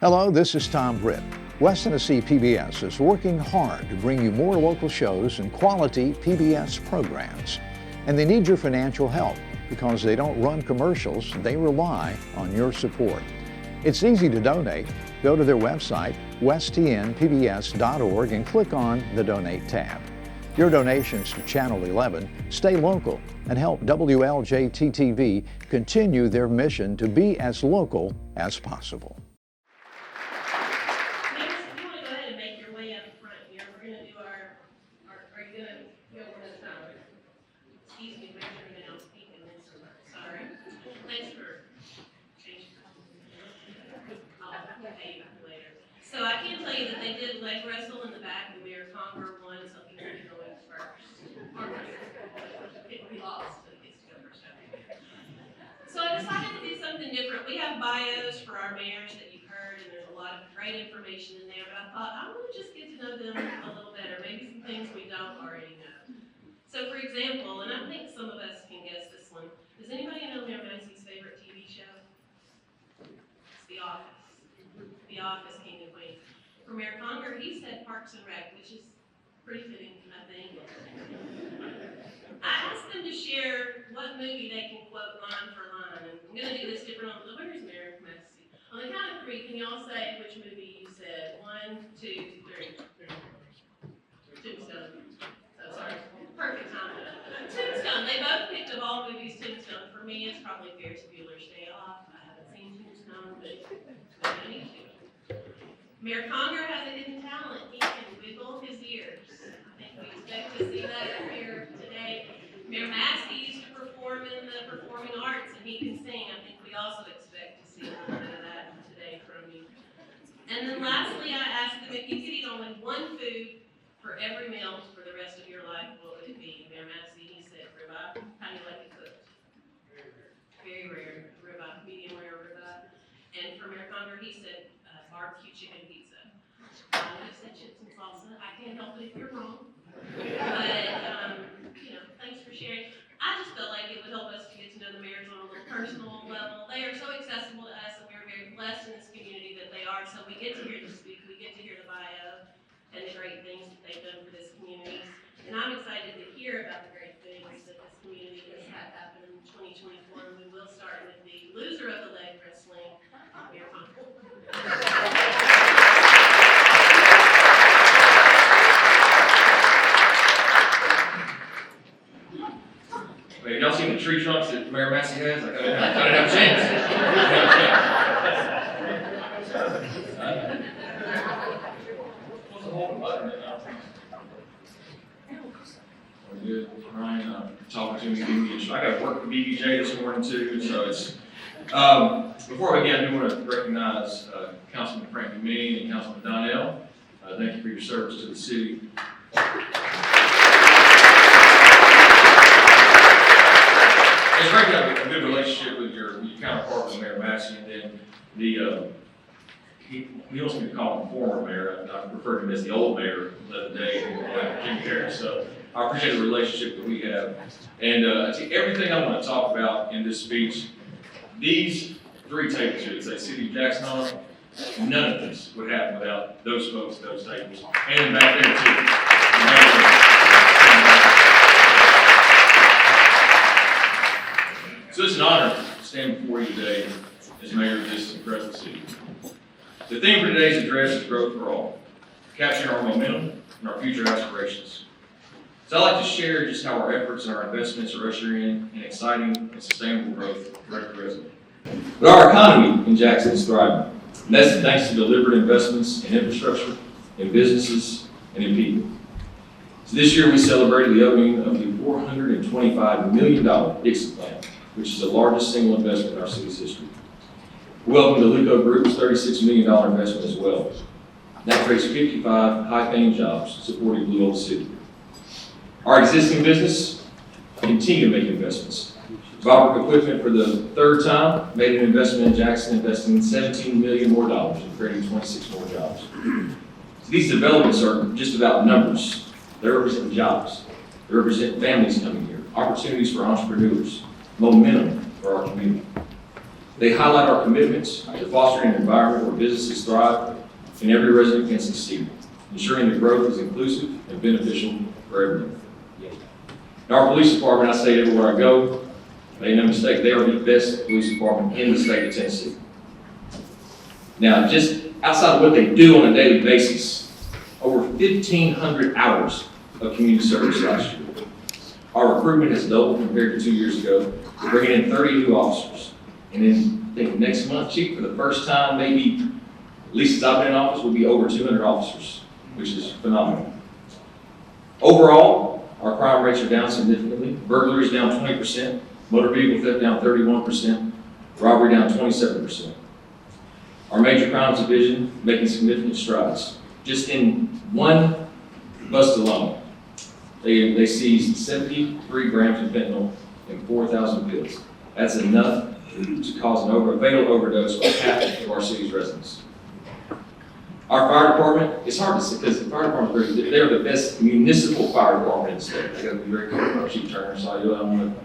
Hello, this is Tom Britt. West Tennessee PBS is working hard to bring you more local shows and quality PBS programs. And they need your financial help because they don't run commercials, they rely on your support. It's easy to donate. Go to their website, westtnpbs.org, and click on the Donate tab. Your donations to Channel 11 stay local and help WLJT-TV continue their mission to be as local as possible. So I can tell you that they did leg wrestle in the back, and Mayor Conger won, so he can go in first. We lost, but he gets to go first. So I decided to do something different. We have bios for our mayors that you've heard, and there's a lot of great information in there, but I thought I want to just get to know them a little better, maybe some things we don't already know. So for example, and I think some of us can guess this one, does anybody know Mayor Massey's favorite TV show? It's The Office. The Office, King and Queen. For Mayor Conger, he said Parks and Rec, which is pretty fitting, I think. I asked them to share what movie they can quote line for line, and I'm going to do this different on the, where's Mayor Massey? On the count of three, can you all say which movie you said? 1, 2, 3. Tombstone. Oh, sorry. Perfect time. Tombstone. They both picked of all movies Tombstone. For me, it's probably Ferris Bueller's Day Off. I haven't seen Tombstone, but I need to. Mayor Conger has a hidden talent. He can wiggle his ears. I think we expect to see that here today. Mayor Massey used to perform in the performing arts, and he can sing. I think we also expect to see a little bit of that today from you. And then lastly, I asked them if you could eat only one food for every meal for the rest of your life, what would it be? Mayor Massey, he said ribeye. How do you like it cooked? Very rare ribeye, medium rare ribeye. And for Mayor Conger, he said barbecue chicken pizza. I said chips and salsa. I can't help it if you're wrong. But, thanks for sharing. I just felt like it would help us to get to know the mayors on a little personal level. They are so accessible to us, and we're very blessed in this community that they are. So we get to hear them speak. We get to hear the bio and the great things that they've done for this community. And I'm excited to hear about the great things that this community has had happen in 2024. And we will start with the loser of the leg wrestling, Mayor Conger. Wait, y'all seen the tree trunks that Mayor Massey has? Like, I didn't have a chance. What's the whole button? Good. Ryan talking to me, giving me a show. I got to work with BBJ this morning too, so it's. Before we begin, I do want to recognize Councilman Frank McMean and Councilman Donnell. Thank you for your service to the city. It's great to have a good relationship with your counterpart, with Mayor Massey, and then he wants me to call him former mayor. I refer to him as the old mayor the other day, Jim Harris. So I appreciate the relationship that we have. And everything I want to talk about in this speech, these three tables here that say City of Jackson on them, none of this would happen without those folks at those tables. And back there too. So it's an honor to stand before you today as mayor of this impressive city. The theme for today's address is growth for all, capturing our momentum and our future aspirations. So I'd like to share just how our efforts and our investments are ushering in an exciting and sustainable growth for every resident. But our economy in Jackson is thriving, and that's thanks to deliberate investments in infrastructure, in businesses, and in people. So this year we celebrated the opening of the $425 million Dixon plant, which is the largest single investment in our city's history. We welcome the Luco Group's $36 million investment as well. That creates 55 high-paying jobs supporting Blue Old City. Our existing business continue to make investments. Bobber Equipment, for the third time, made an investment in Jackson, investing $17 million more and creating 26 more jobs. So these developments are just about numbers. They represent jobs. They represent families coming here, opportunities for entrepreneurs, momentum for our community. They highlight our commitment to fostering an environment where businesses thrive and every resident can succeed, ensuring that growth is inclusive and beneficial for everyone. In our police department, I say everywhere I go, make no mistake, they are the best police department in the state of Tennessee. Now, just outside of what they do on a daily basis, over 1,500 hours of community service last year. Our recruitment has doubled compared to 2 years ago. We're bringing in 30 new officers. And then I think next month, Chief, for the first time, maybe, at least since I've been in office, we'll be over 200 officers, which is phenomenal. Overall, our crime rates are down significantly. Burglaries down 20%, motor vehicle theft down 31%, robbery down 27%. Our major crimes division making significant strides. Just in one bust alone, they seized 73 grams of fentanyl and 4,000 pills. That's enough to cause a fatal overdose for half of our city's residents. Our fire department, it's hard to say because the fire department, they're the best municipal fire department in the state. I gotta be very careful. Chief Turner saw you on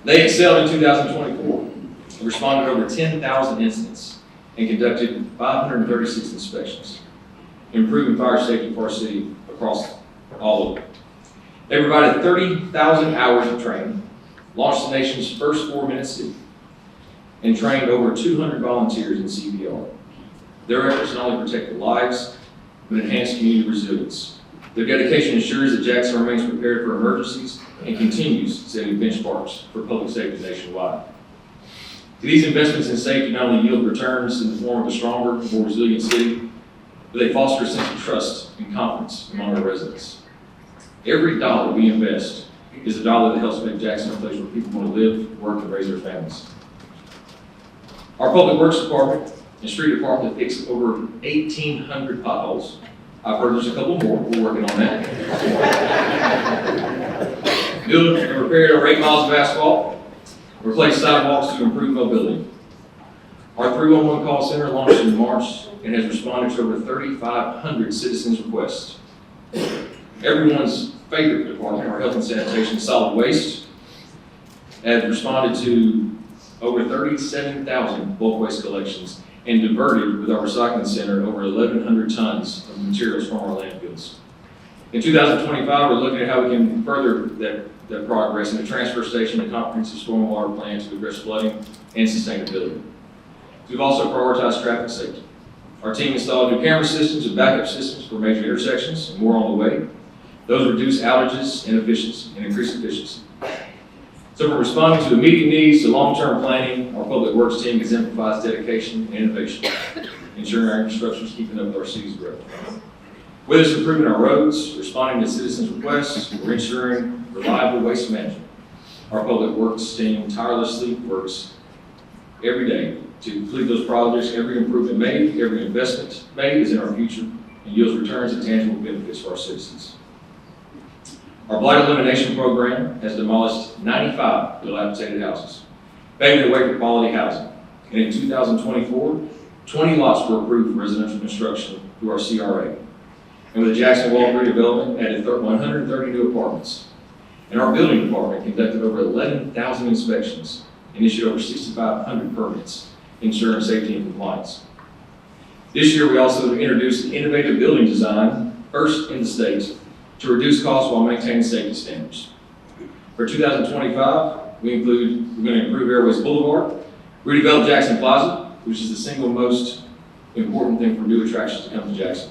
They excelled in 2024 and responded to over 10,000 incidents and conducted 536 inspections, improving fire safety for our city across all of it. They provided 30,000 hours of training, launched the nation's first 4-minute city, and trained over 200 volunteers in CPR. Their efforts not only protect lives, but enhance community resilience. Their dedication ensures that Jackson remains prepared for emergencies and continues setting benchmarks for public safety nationwide. These investments in safety not only yield returns in the form of a stronger, more resilient city, but they foster a sense of trust and confidence among our residents. Every dollar we invest is a dollar that helps make Jackson a place where people want to live, work, and raise their families. Our Public Works Department and Street Department fixed over 1,800 potholes. I've heard there's a couple more. We're working on that. Built and repaired over 8 miles of asphalt. Replaced sidewalks to improve mobility. Our 311 call center launched in March and has responded to over 3,500 citizens' requests. Everyone's favorite department, our health and sanitation, solid waste, has responded to over 37,000 bulk waste collections and diverted with our recycling center over 1,100 tons of materials from our landfills. In 2025, we're looking at how we can further that progress in the transfer station and comprehensive stormwater plan to address flooding and sustainability. We've also prioritized traffic safety. Our team installed new camera systems and backup systems for major intersections, and more on the way. Those reduce outages and increase efficiency. So from responding to immediate needs to long-term planning, our public works team exemplifies dedication and innovation, ensuring our infrastructure is keeping up with our city's growth. Whether it's improving our roads, responding to citizens' requests, or ensuring reliable waste management, our public works team tirelessly works every day to complete those projects. Every improvement made, every investment made is in our future and yields returns and tangible benefits for our citizens. Our blight elimination program has demolished 95 dilapidated houses, paving the way for quality housing. And in 2024, 20 lots were approved for residential construction through our CRA. And with the Jackson Walk redevelopment, added 130 new apartments. And our building department conducted over 11,000 inspections and issued over 6,500 permits, ensuring safety and compliance. This year, we also introduced innovative building design, first in the state, to reduce costs while maintaining safety standards. For 2025, we're going to improve Airways Boulevard, redevelop Jackson Plaza, which is the single most important thing for new attractions to come to Jackson.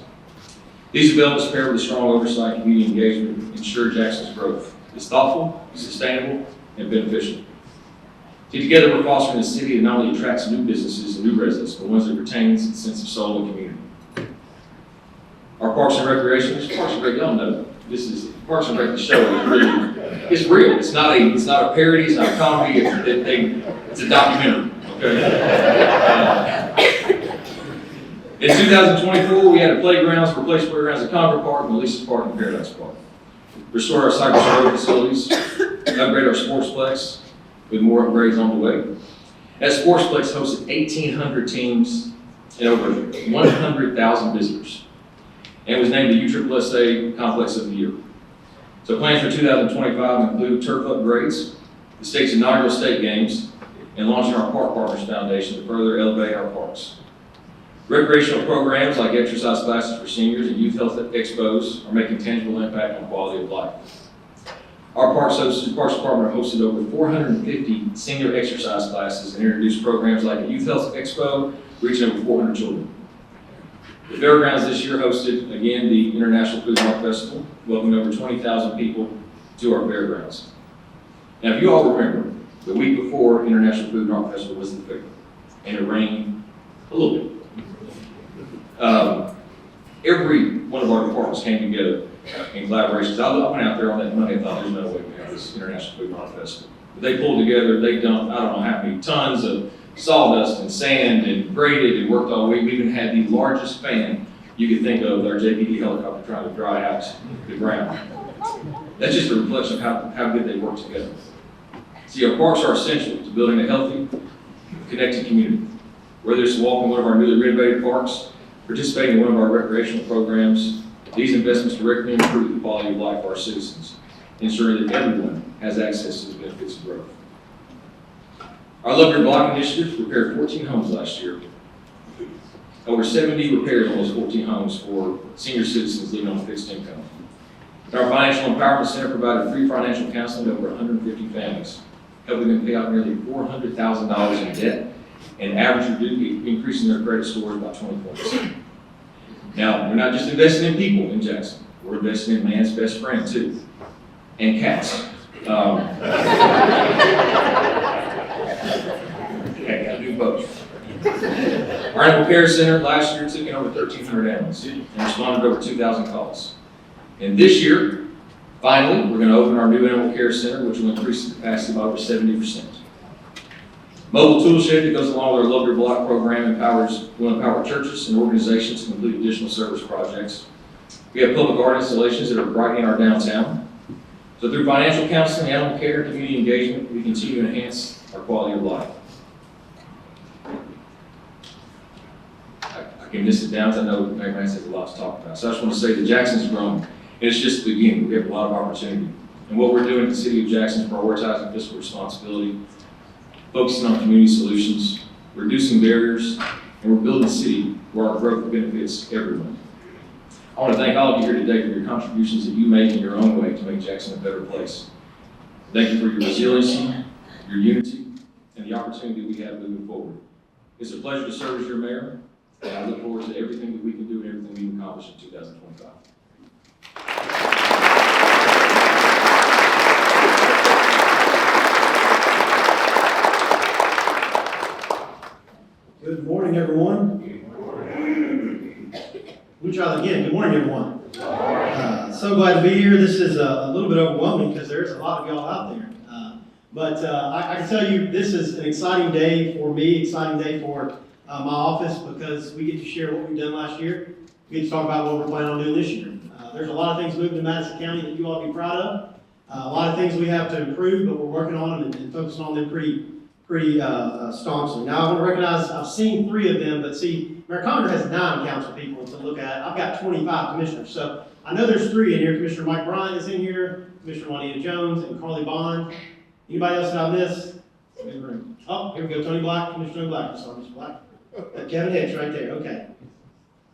These developments, paired with strong oversight and community engagement, ensure Jackson's growth is thoughtful, sustainable, and beneficial. Together, we're fostering a city that not only attracts new businesses and new residents, but ones that retains its sense of soul and community. Our Parks and Recreation, y'all know, this is Parks and Rec. The show is really, it's real. It's not a parody. It's not a comedy. It's a documentary. Okay. In 2024, we added playgrounds, replaced playgrounds at Congress Park, Melissa's Park, and Paradise Park. Restore our Cypress Road facilities, upgrade our Sportsplex with more upgrades on the way. That Sportsplex hosted 1,800 teams and over 100,000 visitors, and was named the USSSA Complex of the Year. So plans for 2025 include turf upgrades, the state's inaugural state games, and launching our Park Partners Foundation to further elevate our parks. Recreational programs like exercise classes for seniors and youth health expos are making tangible impact on quality of life. Our Parks Department hosted over 450 senior exercise classes and introduced programs like a youth health expo, reaching over 400 children. The Fairgrounds this year hosted, again, the International Food and Art Festival, welcoming over 20,000 people to our fairgrounds. Now, if you all remember, the week before International Food and Art Festival was the fair, and it rained a little bit. Every one of our departments came together in collaborations. I went out there on that Monday and thought, there's no way we have this International Food and Art Festival. But they pulled together, they dumped, I don't know how many tons of sawdust and sand and graded and worked all week. We even had the largest fan you could think of, our JPD helicopter trying to dry out the ground. That's just a reflection of how good they work together. See, our parks are essential to building a healthy, connected community. Whether it's walking one of our newly renovated parks, participating in one of our recreational programs, these investments directly improve the quality of life for our citizens, ensuring that everyone has access to the benefits of growth. Our Love Your Block initiative repaired 14 homes last year. Over 70 repairs on those 14 homes for senior citizens living on a fixed income. And our Financial Empowerment Center provided free financial counseling to over 150 families, helping them pay out nearly $400,000 in debt and increasing their credit scores by 20 points. Now, we're not just investing in people in Jackson. We're investing in man's best friend, too, and cats. Okay, I do both. Our Animal Care Center last year took in over 1,300 animals and responded to over 2,000 calls. And this year, finally, we're going to open our new Animal Care Center, which will increase the capacity by over 70%. Mobile tool shed that goes along with our Love Your Block program will empower churches and organizations to complete additional service projects. We have public art installations that are brightening our downtown. So through financial counseling, animal care, and community engagement, we continue to enhance our quality of life. I can list it down because I know Mayor Mance has a lot to talk about. So I just want to say that Jackson's grown. And it's just the beginning. We have a lot of opportunity. And what we're doing at the City of Jackson is prioritizing fiscal responsibility, focusing on community solutions, reducing barriers, and we're building a city where our growth benefits everyone. I want to thank all of you here today for your contributions that you make in your own way to make Jackson a better place. Thank you for your resiliency, your unity, and the opportunity we have moving forward. It's a pleasure to serve as your mayor, and I look forward to everything that we can do and everything we can accomplish in 2025. Good morning, everyone. We'll try that again. Good morning, everyone. So glad to be here. This is a little bit overwhelming because there's a lot of y'all out there. But I can tell you this is an exciting day for me, exciting day for my office because we get to share what we've done last year. We get to talk about what we're planning on doing this year. There's a lot of things moving in Madison County that you all be proud of. A lot of things we have to improve, but we're working on them and focusing on them pretty staunchly. Now I want to recognize, I've seen 3 of them, but see, Mayor Condor has 9 council people to look at. I've got 25 commissioners. So I know there's 3 in here. Commissioner Mike Bryant is in here, Commissioner Juanita Jones, and Carly Bond. Anybody else that I missed? Oh, here we go, Tony Black, Commissioner Tony Black. Sorry, Mr. Black. Kevin Hicks right there, okay.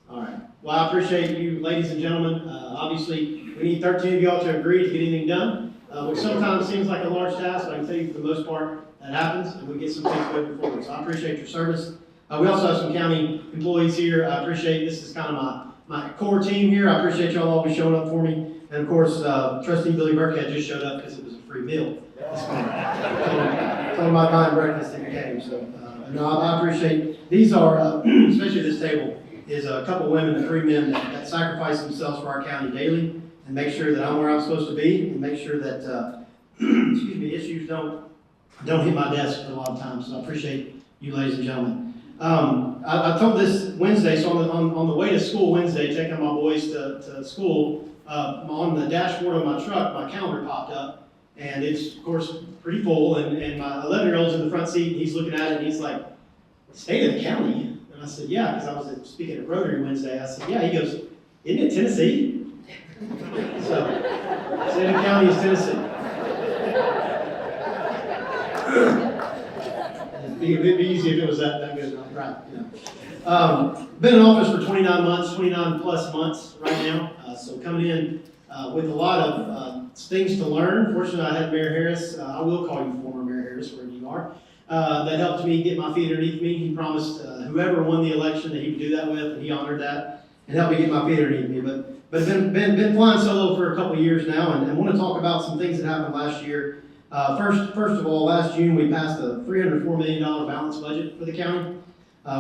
All right. Well, I appreciate you, ladies and gentlemen. Obviously, we need 13 of y'all to agree to get anything done, which sometimes seems like a large task, but I can tell you for the most part, that happens, and we get some things moving forward. So I appreciate your service. We also have some county employees here. I appreciate, this is kind of my core team here. I appreciate y'all always showing up for me. And of course, Trustee Billy Burkhead just showed up because it was a free meal. Told my buying breakfast that you came. So no, I appreciate, these are, especially this table, is a couple women and 3 men that sacrifice themselves for our county daily and make sure that I'm where I'm supposed to be and make sure that, excuse me, issues don't hit my desk a lot of times. So I appreciate you, ladies and gentlemen. I told this Wednesday, so on the way to school Wednesday, taking my boys to school, on the dashboard of my truck, my calendar popped up, and it's, of course, pretty full, and my 11-year-old's in the front seat, and he's looking at it, and he's like, state of the county? And I said, yeah, because I was speaking at Rotary Wednesday. I said, yeah. He goes, isn't it Tennessee? So, state of the county is Tennessee. it'd be easy if it was that good, right? Been in office for 29 months, 29 plus months right now. So coming in with a lot of things to learn. Fortunately, I had Mayor Harris. I will call you former Mayor Harris, wherever you are. That helped me get my feet underneath me. He promised whoever won the election that he would do that with, and he honored that and helped me get my feet underneath me. But been flying solo for a couple of years now, and I want to talk about some things that happened last year. First of all, last June we passed a $304 million balanced budget for the county.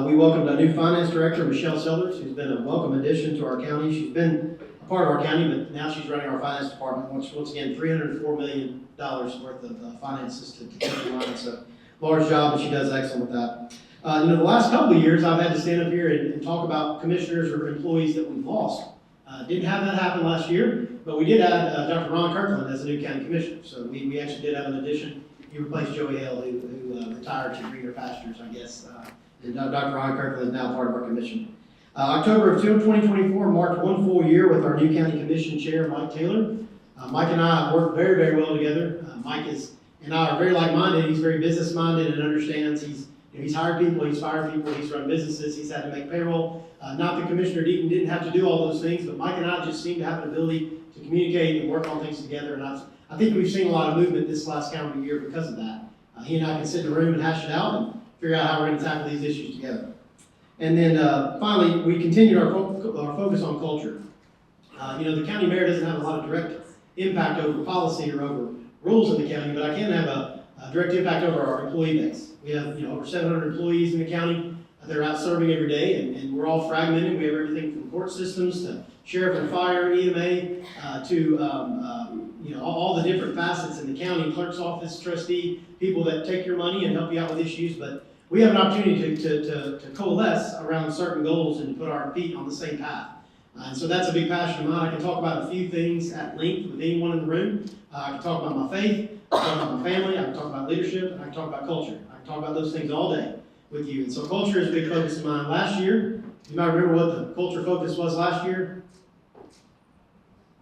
We welcomed a new finance director, Michelle Sellers, who's been a welcome addition to our county. She's been a part of our county, but now she's running our finance department, which once again, $304 million worth of finances to keep in line. So large job, and she does excellent with that. The last couple of years, I've had to stand up here and talk about commissioners or employees that we've lost. Didn't have that happen last year, but we did add Dr. Ron Kirkland as a new county commissioner. So we actually did have an addition. He replaced Joey Hill, who retired to greener pastures, I guess. And Dr. Ron Kirkland is now part of our commission. October of 2024 marked one full year with our new county commission chair, Mike Taylor. Mike and I work very, very well together. Mike and I are very like-minded. He's very business-minded and understands. He's hired people, he's fired people, he's run businesses, he's had to make payroll. Not that Commissioner Deaton didn't have to do all those things, but Mike and I just seem to have an ability to communicate and work on things together. And I think we've seen a lot of movement this last calendar year because of that. He and I can sit in a room and hash it out and figure out how we're going to tackle these issues together. And then finally, we continued our focus on culture. The county mayor doesn't have a lot of direct impact over policy or over rules in the county, but I can have a direct impact over our employee base. We have over 700 employees in the county that are out serving every day, and we're all fragmented. We have everything from court systems to sheriff and fire, EMA, to all the different facets in the county, clerk's office, trustee, people that take your money and help you out with issues. But we have an opportunity to coalesce around certain goals and put our feet on the same path. And so that's a big passion of mine. I can talk about a few things at length with anyone in the room. I can talk about my faith, I can talk about my family, I can talk about leadership, and I can talk about culture. I can talk about those things all day with you. And so culture is a big focus of mine. Last year, you might remember what the culture focus was last year.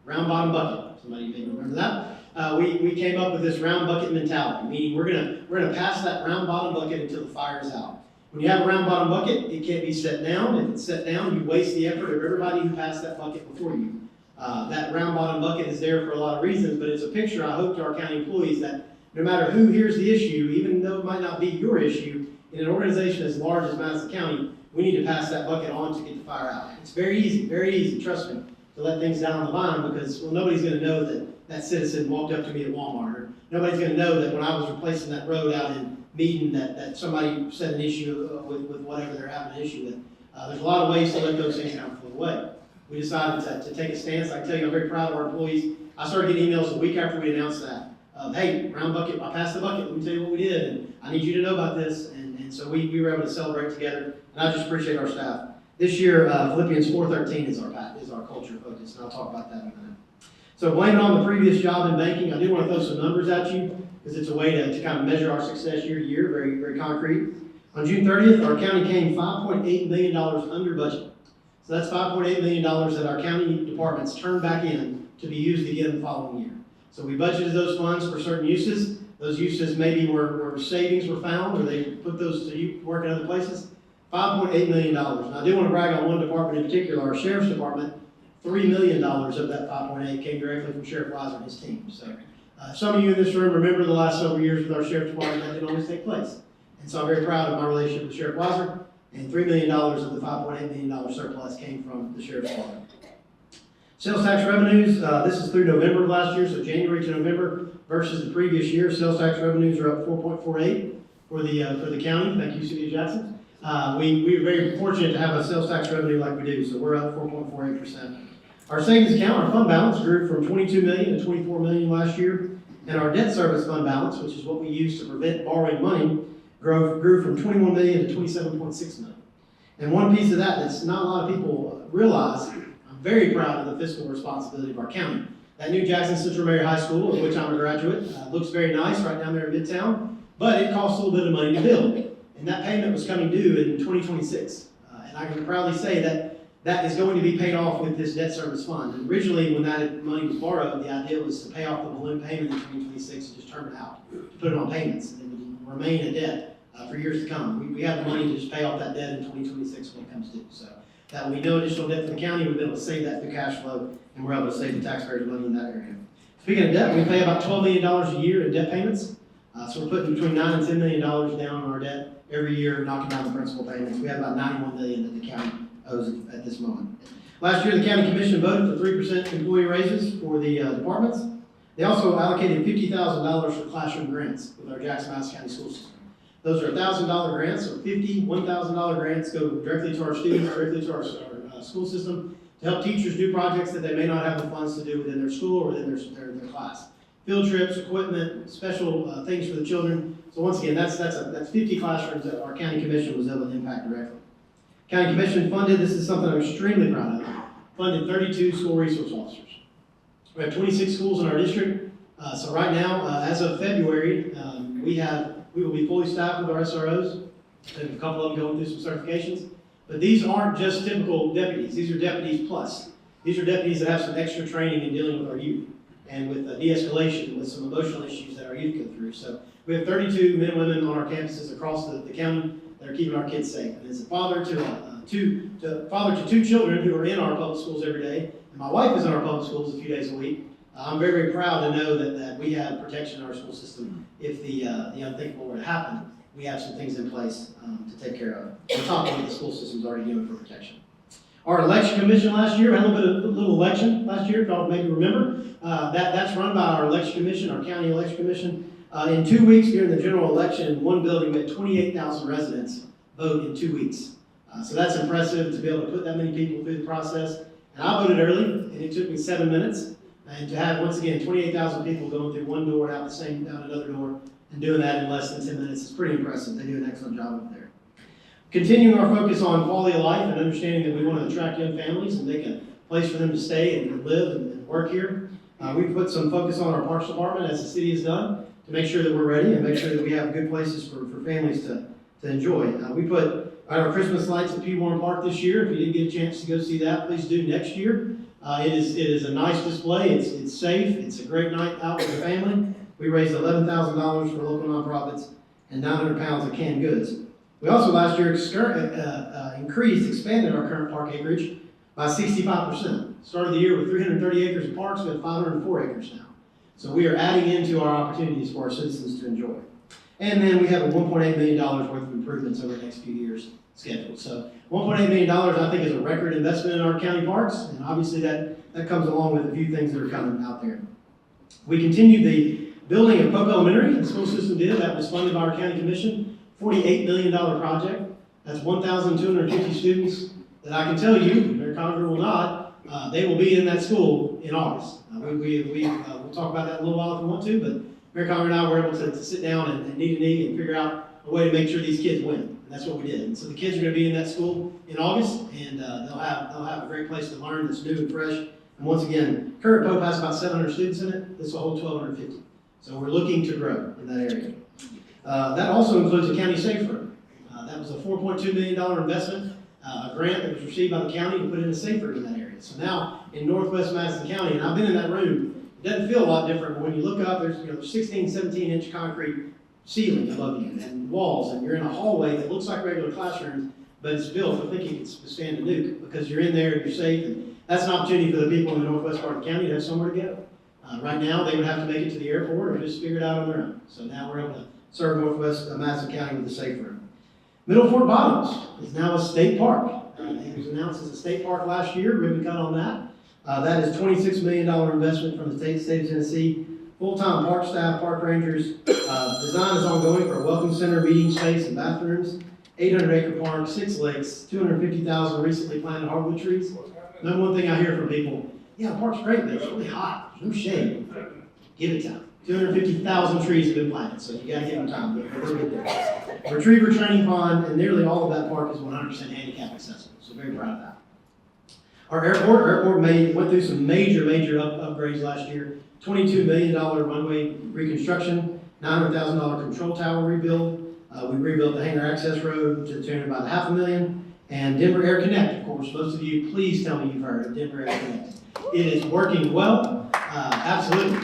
Round bottom bucket. Somebody may remember that. We came up with this round bucket mentality, meaning we're gonna pass that round bottom bucket until the fire is out. When you have a round bottom bucket, it can't be set down. If it's set down, you waste the effort of everybody who passed that bucket before you. That round bottom bucket is there for a lot of reasons, but it's a picture, I hope, to our county employees that no matter who hears the issue, even though it might not be your issue, in an organization as large as Madison County, we need to pass that bucket on to get the fire out. It's very easy, trust me, to let things down the line because, well, nobody's going to know that citizen walked up to me at Walmart, or nobody's going to know that when I was replacing that road out in Meeting that somebody said an issue with whatever they're having an issue with. There's a lot of ways to let those things kind of float away. We decided to take a stance. I can tell you I'm very proud of our employees. I started getting emails a week after we announced that. Hey, round bucket, I passed the bucket, let me tell you what we did, and I need you to know about this. And so we were able to celebrate together, and I just appreciate our staff. This year, Philippians 4:13 is our culture focus, and I'll talk about that in a minute. So blaming on the previous job in banking, I do want to throw some numbers at you, because it's a way to kind of measure our success year to year, very, very concrete. On June 30th, our county came $5.8 million under budget. So that's $5.8 million that our county departments turned back in to be used again the following year. So we budgeted those funds for certain uses. Those uses maybe where savings were found, or they put those to work in other places. $5.8 million. And I do want to brag on one department in particular, our sheriff's department. $3 million of that 5.8 came directly from Sheriff Weiser and his team. So some of you in this room remember the last several years with our sheriff's department that didn't always take place. And so I'm very proud of my relationship with Sheriff Weiser, and $3 million of the $5.8 million surplus came from the sheriff's department. Sales tax revenues, this is through November of last year, so January to November versus the previous year. Sales tax revenues are up 4.48 for the county. Thank you, City of Jackson. We're very fortunate to have a sales tax revenue like we do, so we're up 4.48%. Our savings account, our fund balance, grew from $22 million to $24 million last year, and our debt service fund balance, which is what we use to prevent borrowing money, grew from $21 million to $27.6 million. And one piece of that's not a lot of people realize, I'm very proud of the fiscal responsibility of our county. That new Jackson Central Mary High School, of which I'm a graduate, looks very nice right down there in Midtown, but it costs a little bit of money to build. And that payment was coming due in 2026. And I can proudly say that is going to be paid off with this debt service fund. And originally, when that money was borrowed, the idea was to pay off the balloon payment in 2026 and just term it out, to put it on payments, and it would remain a debt for years to come. We have the money to just pay off that debt in 2026 when it comes due. So that will be no additional debt for the county. We'll be able to save that through cash flow, and we're able to save the taxpayers money in that area. Speaking of debt, we pay about $12 million a year in debt payments. So we're putting between $9 and $10 million down on our debt every year, knocking down the principal payments. We have about $91 million that the county owes at this moment. Last year, the county commission voted for 3% employee raises for the departments. They also allocated $50,000 for classroom grants with our Jackson-Madison County school system. Those are $1,000 grants, so $1,000 grants go directly to our students, directly to our school system to help teachers do projects that they may not have the funds to do within their school or within their class. Field trips, equipment, special things for the children. So once again, that's 50 classrooms that our county commission was able to impact directly. County commission funded, this is something I'm extremely proud of, funded 32 school resource officers. We have 26 schools in our district. So right now, as of February, we will be fully staffed with our SROs. We have a couple of them going through some certifications. But these aren't just typical deputies. These are deputies plus. These are deputies that have some extra training in dealing with our youth and with de-escalation, with some emotional issues that our youth go through. So we have 32 men and women on our campuses across the county that are keeping our kids safe. And as a father to two children who are in our public schools every day, and my wife is in our public schools a few days a week, I'm very, very proud to know that we have protection in our school system. If the unthinkable were to happen, we have some things in place to take care of. On top of what the school system's already doing for protection. Our election commission last year, we had a little election last year, if y'all maybe remember. That's run by our election commission, our county election commission. In 2 weeks during the general election, in one building, we had 28,000 residents vote in 2 weeks. So that's impressive to be able to put that many people through the process. And I voted early, and it took me 7 minutes. And to have, once again, 28,000 people going through one door and out another door, and doing that in less than 10 minutes is pretty impressive. They do an excellent job up there. Continuing our focus on quality of life and understanding that we want to attract young families and make a place for them to stay and live and work here. We've put some focus on our parks department, as the city has done, to make sure that we're ready and make sure that we have good places for families to enjoy. We put our Christmas lights at P. Warren Park this year. If you didn't get a chance to go see that, please do next year. It is a nice display. It's safe. It's a great night out with the family. We raised $11,000 for local nonprofits and 900 pounds of canned goods. We also last year expanded our current park acreage by 65%. Started the year with 330 acres of parks. We have 504 acres now. So we are adding into our opportunities for our citizens to enjoy. And then we have a $1.8 million worth of improvements over the next few years scheduled. So $1.8 million, I think, is a record investment in our county parks, and obviously that comes along with a few things that are coming out there. We continued the building of Pope Elementary. The school system did. That was funded by our county commission. $48 million project. That's 1,250 students that I can tell you, Mayor Conger will nod, they will be in that school in August. We'll talk about that in a little while if we want to, but Mayor Conger and I were able to sit down and knee to knee and figure out a way to make sure these kids win. And that's what we did. And so the kids are going to be in that school in August, and they'll have a great place to learn that's new and fresh. And once again, current Pope has about 700 students in it. This will hold 1,250. So we're looking to grow in that area. That also includes a county safe room. That was a $4.2 million investment, a grant that was received by the county to put in a safe room in that area. So now in Northwest Madison County, and I've been in that room, it doesn't feel a lot different, but when you look up, there's 16, 17-inch concrete ceiling above you and walls, and you're in a hallway that looks like regular classrooms, but it's built, I think you can withstand a nuke because you're in there and you're safe, and that's an opportunity for the people in the northwest part of the county to have somewhere to go. Right now, they would have to make it to the airport or just figure it out on their own. So now we're able to serve Northwest Madison County with a safe room. Middle Fort Bottoms is now a state park. It was announced as a state park last year, ribbon cut on that. That is $26 million investment from the state of Tennessee. Full-time park staff, park rangers. Design is ongoing for a welcome center, meeting space, and bathrooms. 800-acre park, 6 lakes, 250,000 recently planted hardwood trees. Number one thing I hear from people, yeah, the park's great, but it's really hot. There's no shade. Give it time. 250,000 trees have been planted, so you gotta give them time. Retriever training pond, and nearly all of that park is 100% handicap accessible, so very proud of that. Our airport went through some major upgrades last year. $22 million runway reconstruction, $900,000 control tower rebuild. We rebuilt the hangar access road to the tune of about $500,000. And Denver Air Connect, of course, most of you, please tell me you've heard of Denver Air Connect. It is working well, absolutely.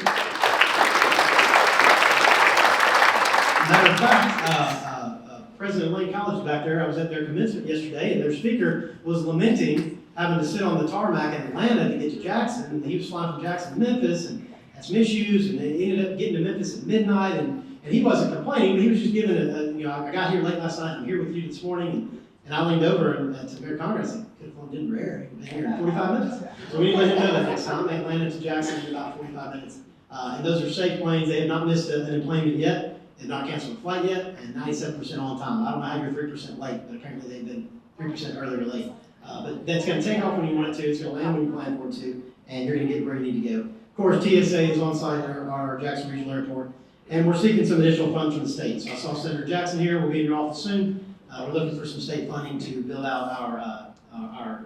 Matter of fact, President Lane College is back there. I was at their commencement yesterday, and their speaker was lamenting having to sit on the tarmac in Atlanta to get to Jackson. And he was flying from Jackson to Memphis and had some issues, and they ended up getting to Memphis at midnight. And he wasn't complaining, but he was just giving I got here late last night. I'm here with you this morning, and I leaned over to Mayor Congress and could have flown Denver Air. He'd been here in 45 minutes. So we need to let him know that next time. Atlanta to Jackson in about 45 minutes. And those are safe planes. They have not missed an enplanement yet. They've not canceled a flight yet, and 97% on time. I don't know how you're 3% late, but apparently they've been 3% earlier or late. But that's going to take off when you want it to. It's going to land when you plan for it to, and you're going to get where you need to go. Of course, TSA is on site at our Jackson Regional Airport, and we're seeking some additional funds from the state. So I saw Senator Jackson here. We'll be in your office soon. We're looking for some state funding to build out our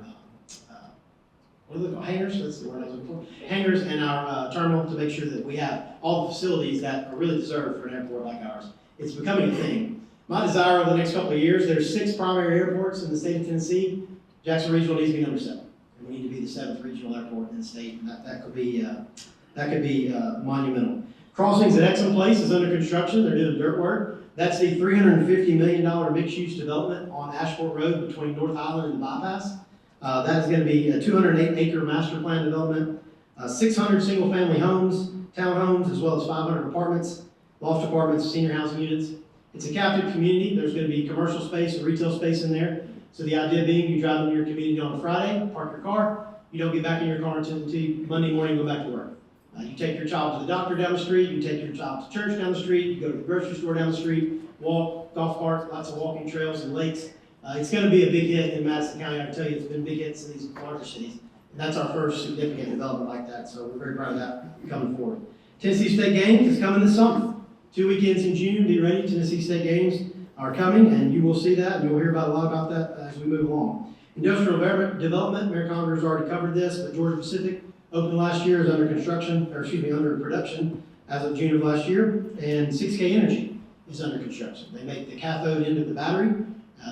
what are they called? Hangars? That's the word I was looking for. Hangars and our terminal to make sure that we have all the facilities that are really deserved for an airport like ours. It's becoming a thing. My desire over the next couple of years, there's 6 primary airports in the state of Tennessee. Jackson Regional needs to be number 7. And we need to be the 7th regional airport in the state. And that could be monumental. Crossings at Exum Place is under construction. They're doing dirt work. That's the $350 million mixed-use development on Ashport Road between North Island and the bypass. That is going to be a 208-acre master plan development, 600 single-family homes, townhomes, as well as 500 apartments, loft apartments, senior housing units. It's a captive community. There's going to be commercial space and retail space in there. So the idea being, you drive into your community on a Friday, park your car, you don't get back in your car until Monday morning, go back to work. You take your child to the doctor down the street, you take your child to church down the street, you go to the grocery store down the street, walk, golf cart, lots of walking trails and lakes. It's going to be a big hit in Madison County. I can tell you, it's been big hits in these larger cities. And that's our first significant development like that, so we're very proud of that coming forward. Tennessee State Games is coming this summer. 2 weekends in June, be ready. Tennessee State Games are coming, and you will see that, and you'll hear a lot about that as we move along. Industrial development, Mayor Conger has already covered this, but Georgia Pacific opened last year, is under production as of June of last year, and 6K Energy is under construction. They make the cathode end of the battery.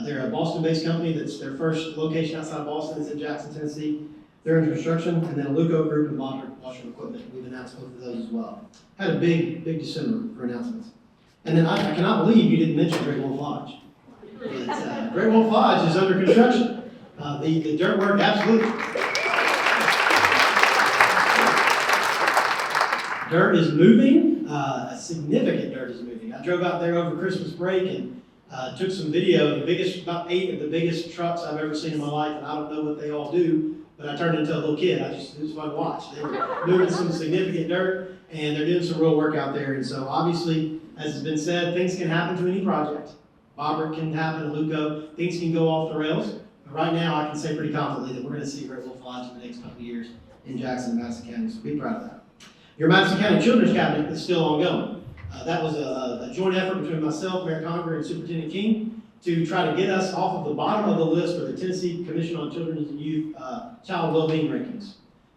They're a Boston-based company. That's their first location outside of Boston. It's in Jackson, Tennessee. They're in construction, and then Aluco Group and Washer Equipment. We've announced both of those as well. Had a big December for announcements. And then I cannot believe you didn't mention Great Wolf Lodge. Great Wolf Lodge is under construction. The dirt work, absolutely. Dirt is moving. A significant dirt is moving. I drove out there over Christmas break and took some video of about 8 of the biggest trucks I've ever seen in my life, and I don't know what they all do, but I turned into a little kid. It was fun to watch. They were moving some significant dirt, and they're doing some real work out there. And so obviously, as has been said, things can happen to any project. Bobbert can happen, Luco, things can go off the rails. But right now, I can say pretty confidently that we're going to see Great Wolf Lodge in the next couple of years in Jackson and Madison County, so be proud of that. Your Madison County Children's Cabinet is still ongoing. That was a joint effort between myself, Mayor Conger, and Superintendent King to try to get us off of the bottom of the list for the Tennessee Commission on Children's and Youth Child Wellbeing Rankings.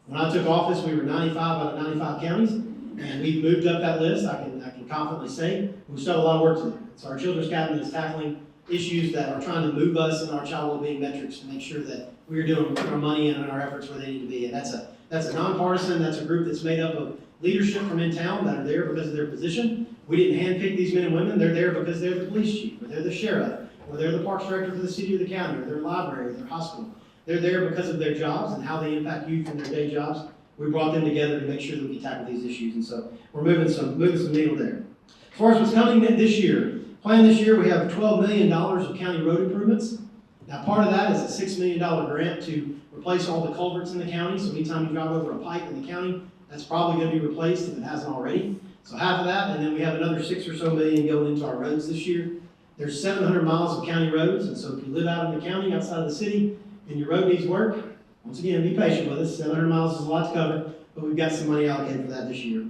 When I took office, we were 95 out of 95 counties, and we've moved up that list, I can confidently say. We still have a lot of work to do. So our Children's Cabinet is tackling issues that are trying to move us in our child wellbeing metrics to make sure that we're doing our money and our efforts where they need to be. And that's a nonpartisan, that's a group that's made up of leadership from in town that are there because of their position. We didn't handpick these men and women. They're there because they're the police chief, or they're the sheriff, or they're the parks director for the city or the county, or their library, or their hospital. They're there because of their jobs and how they impact youth in their day jobs. We brought them together to make sure that we tackle these issues, and so we're moving some needle there. As far as what's coming this year, planned this year, we have $12 million of county road improvements. Now, part of that is a $6 million grant to replace all the culverts in the county. So anytime you drive over a pipe in the county, that's probably going to be replaced if it hasn't already. So half of that, and then we have another $6 or so million going into our roads this year. There's 700 miles of county roads, and so if you live out in the county outside of the city and your road needs work, once again, be patient with us. 700 miles is a lot to cover, but we've got some money allocated for that this year.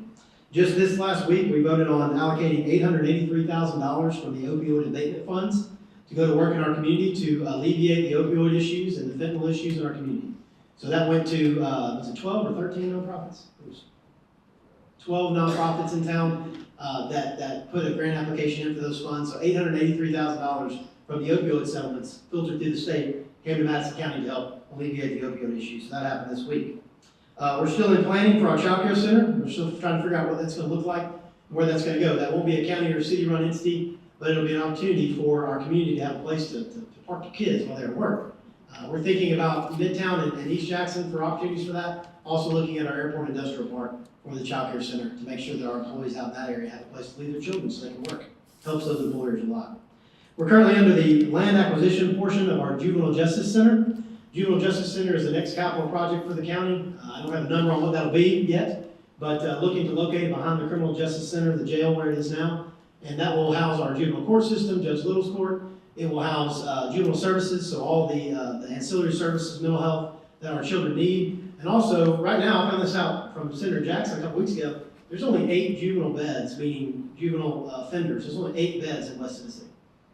Just this last week, we voted on allocating $883,000 from the opioid abatement funds to go to work in our community to alleviate the opioid issues and the fentanyl issues in our community. So that went to, was it 12 or 13 nonprofits? It was 12 nonprofits in town that put a grant application in for those funds. So $883,000 from the opioid settlements filtered through the state came to Madison County to help alleviate the opioid issues. So that happened this week. We're still in planning for our child care center. We're still trying to figure out what that's going to look like, where that's going to go. That won't be a county or city-run entity. but it'll be an opportunity for our community to have a place to park their kids while they're at work. We're thinking about Midtown and East Jackson for opportunities for that. Also looking at our airport industrial park for the child care center to make sure that our employees out in that area have a place to leave their children so they can work. Helps those employers a lot. We're currently under the land acquisition portion of our juvenile justice center. Juvenile justice center is the next capital project for the county. I don't have a number on what that'll be yet, but looking to locate it behind the criminal justice center, the jail where it is now. And that will house our juvenile court system, Judge Little's court. It will house juvenile services, so all the ancillary services, mental health that our children need. And also, right now, I found this out from Senator Jackson a couple weeks ago, there's only 8 juvenile beds, meaning juvenile offenders. There's only 8 beds in West Tennessee.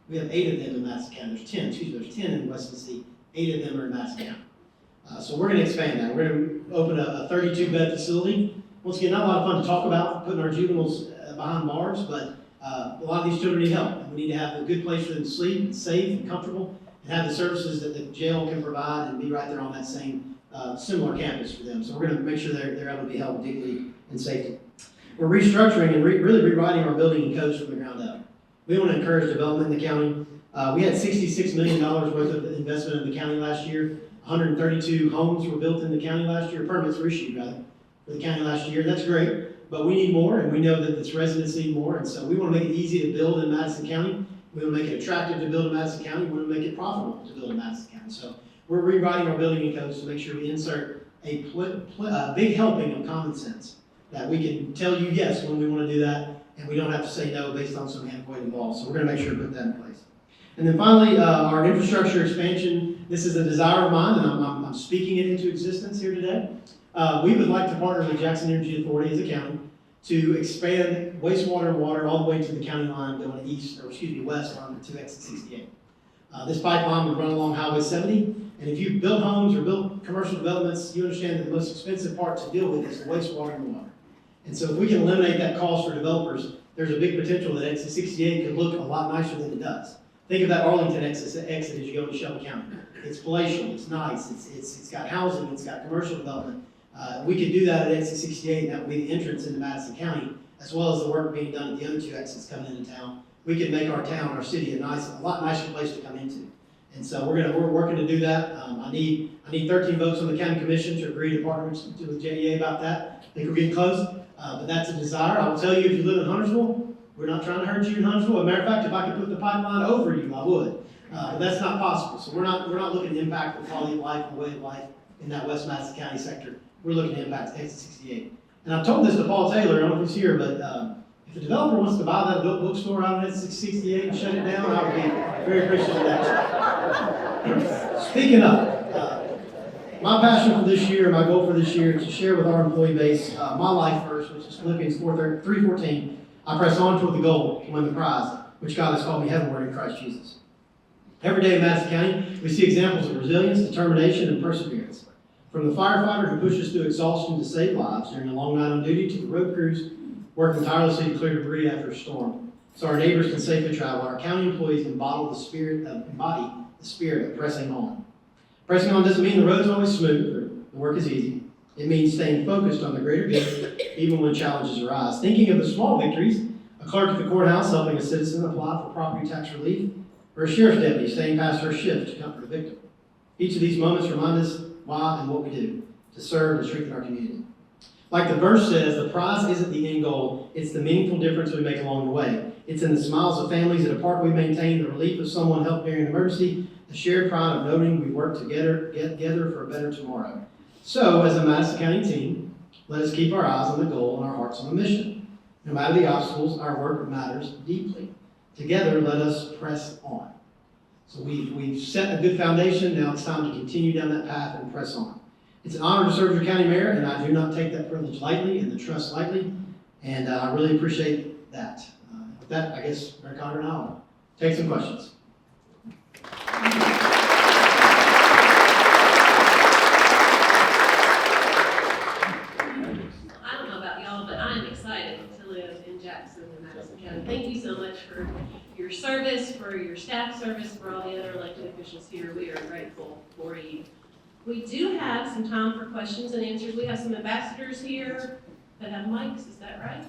We have 8 of them in Madison County. There's 10 in West Tennessee. 8 of them are in Madison County. So we're going to expand that. We're going to open a 32-bed facility. Once again, not a lot of fun to talk about, putting our juveniles behind bars, but a lot of these children need help. And we need to have a good place for them to sleep, and safe and comfortable, and have the services that the jail can provide and be right there on that same similar campus for them. So we're going to make sure they're able to be held with dignity and safety. We're restructuring and really rewriting our building and codes from the ground up. We want to encourage development in the county. We had $66 million worth of investment in the county last year. 132 homes were built in the county last year, permits were issued rather, for the county last year. That's great, but we need more, and we know that its residents need more, and so we want to make it easy to build in Madison County. We want to make it attractive to build in Madison County. We want to make it profitable to build in Madison County. So we're rewriting our building and codes to make sure we insert a big helping of common sense, that we can tell you yes when we want to do that, and we don't have to say no based on some antiquated laws. So we're going to make sure to put that in place. And then finally, our infrastructure expansion. This is a desire of mine, and I'm speaking it into existence here today. We would like to partner with Jackson Energy Authority as a county to expand wastewater and water all the way to the county line going west on the 2X68. This pipeline would run along Highway 70, and if you build homes or build commercial developments, you understand that the most expensive part to deal with is the wastewater and the water. And so if we can eliminate that cost for developers, there's a big potential that exit 68 could look a lot nicer than it does. Think of that Arlington exit as you go to Shelby County. It's palatial, it's nice, it's got housing, it's got commercial development. We could do that at exit 68, and that would be the entrance into Madison County, as well as the work being done at the other 2 exits coming into town. We could make our town, our city, a lot nicer place to come into. And so we're working to do that. I need 13 votes on the county commission to agree to partner with JEA about that. I think we're getting close, but that's a desire. I will tell you, if you live in Huntersville, we're not trying to hurt you in Huntersville. As a matter of fact, if I could put the pipeline over you, I would. But that's not possible. So we're not looking to impact the quality of life and way of life in that West Madison County sector. We're looking to impact exit 68. And I've told this to Paul Taylor, I don't know if he's here, but if a developer wants to buy that adult bookstore out of exit 68 and shut it down, I would be very appreciative of that. Speaking of, my passion for this year, my goal for this year is to share with our employee base my life verse, which is Philippians 3:14. I press on toward the goal to win the prize, which God has called me heavenward in Christ Jesus. Every day in Madison County, we see examples of resilience, determination, and perseverance. From the firefighter who pushes through exhaustion to save lives during a long night on duty to the road crews working tirelessly to clear debris after a storm, so our neighbors can safely travel, our county employees embody the spirit of pressing on. Pressing on doesn't mean the road's always smooth or the work is easy. It means staying focused on the greater good, even when challenges arise. Thinking of the small victories, a clerk at the courthouse helping a citizen apply for property tax relief, or a sheriff's deputy staying past her shift to comfort a victim. Each of these moments remind us why and what we do to serve and strengthen our community. Like the verse says, the prize isn't the end goal, it's the meaningful difference we make along the way. It's in the smiles of families at a park we maintain, the relief of someone helped during an emergency, the shared pride of noting we work together for a better tomorrow. So, as a Madison County team, let us keep our eyes on the goal and our hearts on the mission. No matter the obstacles, our work matters deeply. Together, let us press on. So we've set a good foundation. Now it's time to continue down that path and press on. It's an honor to serve your county mayor, and I do not take that privilege lightly and the trust lightly, and I really appreciate that. With that, I guess Mayor Conner and I will take some questions. Thank you so much for your service, for your staff service, for all the other elected officials here. We are grateful for you. We do have some time for questions and answers. We have some ambassadors here that have mics. Is that right?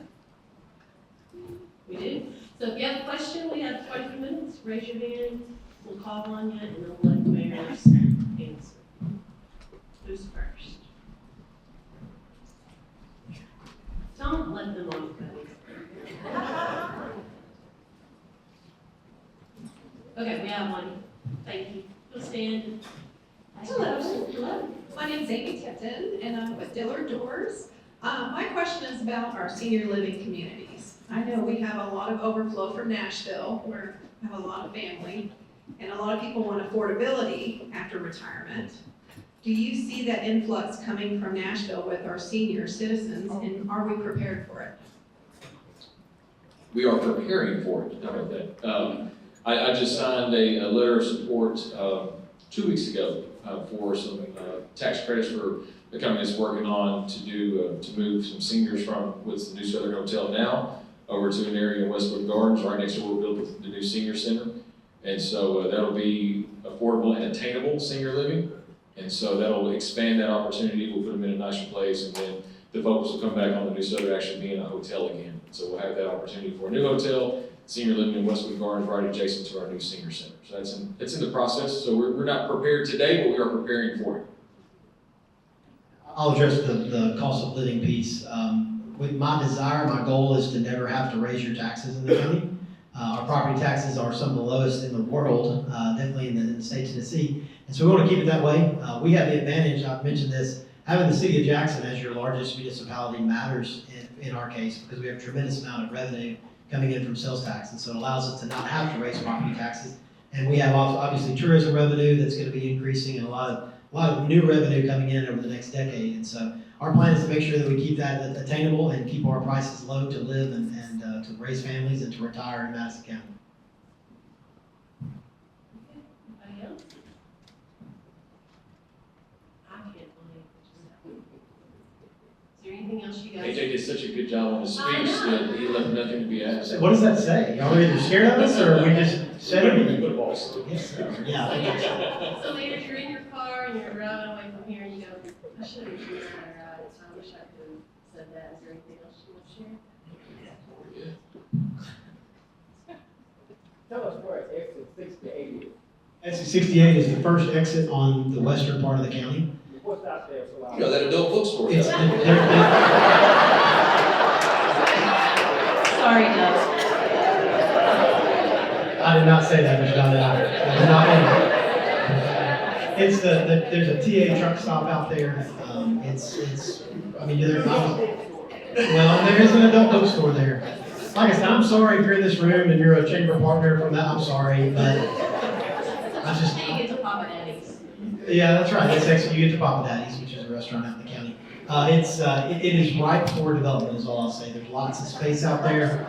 We do? So if you have a question, we have quite a few minutes. Raise your hand, we'll call on you, and then we'll let the mayors answer. Who's first? Don't let them off, guys. Okay, we have one. Thank you. You'll stand. Hello. Hello. My name's Amy Tipton, and I'm with Dillard Doors. My question is about our senior living communities. I know we have a lot of overflow from Nashville, where we have a lot of family, and a lot of people want affordability after retirement. Do you see that influx coming from Nashville with our senior citizens, and are we prepared for it? We are preparing for it. How about that? I just signed a letter of support 2 weeks ago for some tax credits for the company that's working on to move some seniors from what's the New Southern Hotel now over to an area in Westwood Gardens, right next to where we're building the new senior center. And so that'll be affordable and attainable senior living. And so that'll expand that opportunity. We'll put them in a nicer place, and then the folks will come back on the New Southern actually be in a hotel again. So we'll have that opportunity for a new hotel, senior living in Westwood Gardens, right adjacent to our new senior center. So it's in the process. So we're not prepared today, but we are preparing for it. I'll address the cost of living piece. With my desire, my goal is to never have to raise your taxes in the county. Our property taxes are some of the lowest in the world, definitely in the state of Tennessee. And so we want to keep it that way. We have the advantage, I've mentioned this, having the city of Jackson as your largest municipality matters in our case, because we have a tremendous amount of revenue coming in from sales tax. And so it allows us to not have to raise property taxes. And we have obviously tourism revenue that's going to be increasing, and a lot of new revenue coming in over the next decade. And so our plan is to make sure that we keep that attainable and keep our prices low to live and to raise families and to retire in Madison County. Anybody else? I can't believe it just happened. Is there anything else you guys? AJ did such a good job on his I speech know. that he left nothing to be asked. What does that say? Are we either scared of us or we just said We everything? put a boss. Yes, sir. Yeah, I think so. So later, you're in your car and you're driving away from here and you go, I should have used that right, so I wish I could have said that. Is there anything else you want to share? Tell us where exit 68 is. Exit 68 is the first exit on the western part of the county. What's out there for You know, that adult bookstore. It's, down there. Sorry, Doug. I did not say that, Mr. Donnelly. I did not mean it. It's there's a TA truck stop out there. There is an adult bookstore there. Like I said, I'm sorry if you're in this room and you're a chamber partner from that, I'm sorry, but I just. You get to Papa Daddy's. Yeah, that's right. That's actually, you get to Papa Daddy's, which is a restaurant out in the county. It is ripe for development is all I'll say. There's lots of space out there.